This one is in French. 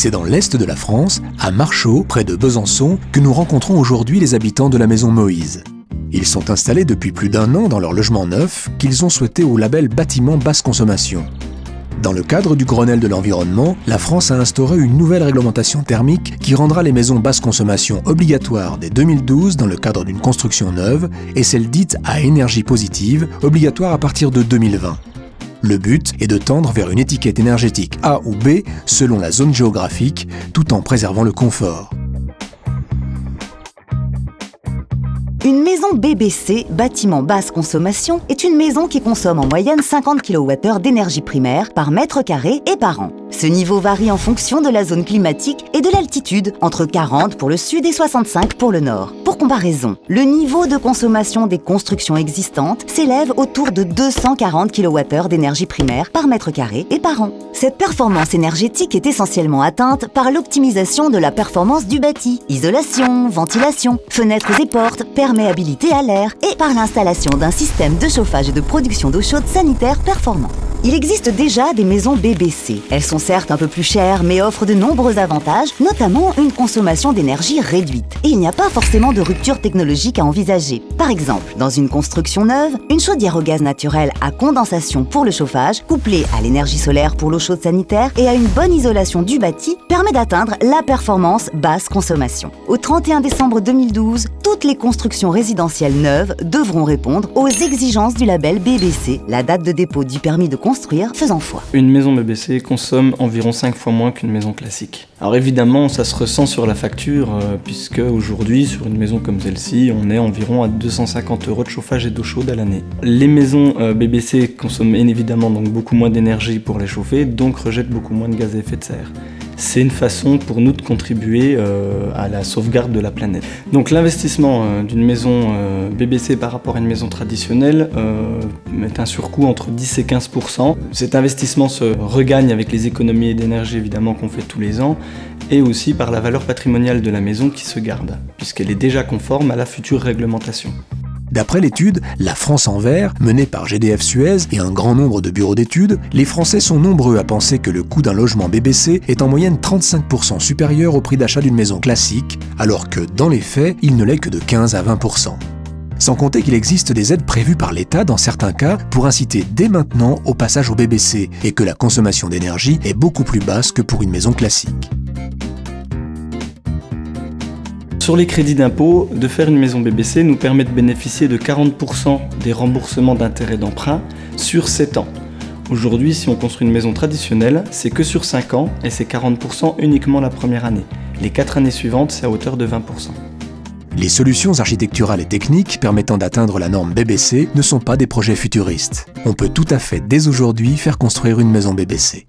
C'est dans l'est de la France, à Marchaux, près de Besançon, que nous rencontrons aujourd'hui les habitants de la maison Moïse. Ils sont installés depuis plus d'1 an dans leur logement neuf qu'ils ont souhaité au label bâtiment basse consommation. Dans le cadre du Grenelle de l'environnement, la France a instauré une nouvelle réglementation thermique qui rendra les maisons basse consommation obligatoires dès 2012 dans le cadre d'une construction neuve et celle dite à énergie positive obligatoire à partir de 2020. Le but est de tendre vers une étiquette énergétique A ou B selon la zone géographique, tout en préservant le confort. Une maison BBC, bâtiment basse consommation, est une maison qui consomme en moyenne 50 kWh d'énergie primaire par mètre carré et par an. Ce niveau varie en fonction de la zone climatique et de l'altitude, entre 40 pour le sud et 65 pour le nord. Pour comparaison, le niveau de consommation des constructions existantes s'élève autour de 240 kWh d'énergie primaire par mètre carré et par an. Cette performance énergétique est essentiellement atteinte par l'optimisation de la performance du bâti, isolation, ventilation, fenêtres et portes, perméabilité à l'air et par l'installation d'un système de chauffage et de production d'eau chaude sanitaire performant. Il existe déjà des maisons BBC. Elles sont certes un peu plus chères, mais offrent de nombreux avantages, notamment une consommation d'énergie réduite. Et il n'y a pas forcément de rupture technologique à envisager. Par exemple, dans une construction neuve, une chaudière au gaz naturel à condensation pour le chauffage, couplée à l'énergie solaire pour l'eau chaude sanitaire et à une bonne isolation du bâti, permet d'atteindre la performance basse consommation. Au 31 décembre 2012, toutes les constructions résidentielles neuves devront répondre aux exigences du label BBC, la date de dépôt du permis de construire faisant foi. Une maison BBC consomme environ 5 fois moins qu'une maison classique. Alors évidemment, ça se ressent sur la facture, puisque aujourd'hui, sur une maison comme celle-ci, on est environ à 250 € de chauffage et d'eau chaude à l'année. Les maisons BBC consomment évidemment donc beaucoup moins d'énergie pour les chauffer, donc rejettent beaucoup moins de gaz à effet de serre. C'est une façon pour nous de contribuer à la sauvegarde de la planète. Donc l'investissement d'une maison BBC par rapport à une maison traditionnelle est un surcoût entre 10 et 15%. Cet investissement se regagne avec les économies d'énergie évidemment qu'on fait tous les ans et aussi par la valeur patrimoniale de la maison qui se garde, puisqu'elle est déjà conforme à la future réglementation. D'après l'étude La France en vert, menée par GDF Suez et un grand nombre de bureaux d'études, les Français sont nombreux à penser que le coût d'un logement BBC est en moyenne 35% supérieur au prix d'achat d'une maison classique, alors que, dans les faits, il ne l'est que de 15 à 20%. Sans compter qu'il existe des aides prévues par l'État dans certains cas pour inciter dès maintenant au passage au BBC et que la consommation d'énergie est beaucoup plus basse que pour une maison classique. Sur les crédits d'impôt, de faire une maison BBC nous permet de bénéficier de 40% des remboursements d'intérêts d'emprunt sur 7 ans. Aujourd'hui, si on construit une maison traditionnelle, c'est que sur 5 ans et c'est 40% uniquement la première année. Les 4 années suivantes, c'est à hauteur de 20%. Les solutions architecturales et techniques permettant d'atteindre la norme BBC ne sont pas des projets futuristes. On peut tout à fait dès aujourd'hui faire construire une maison BBC.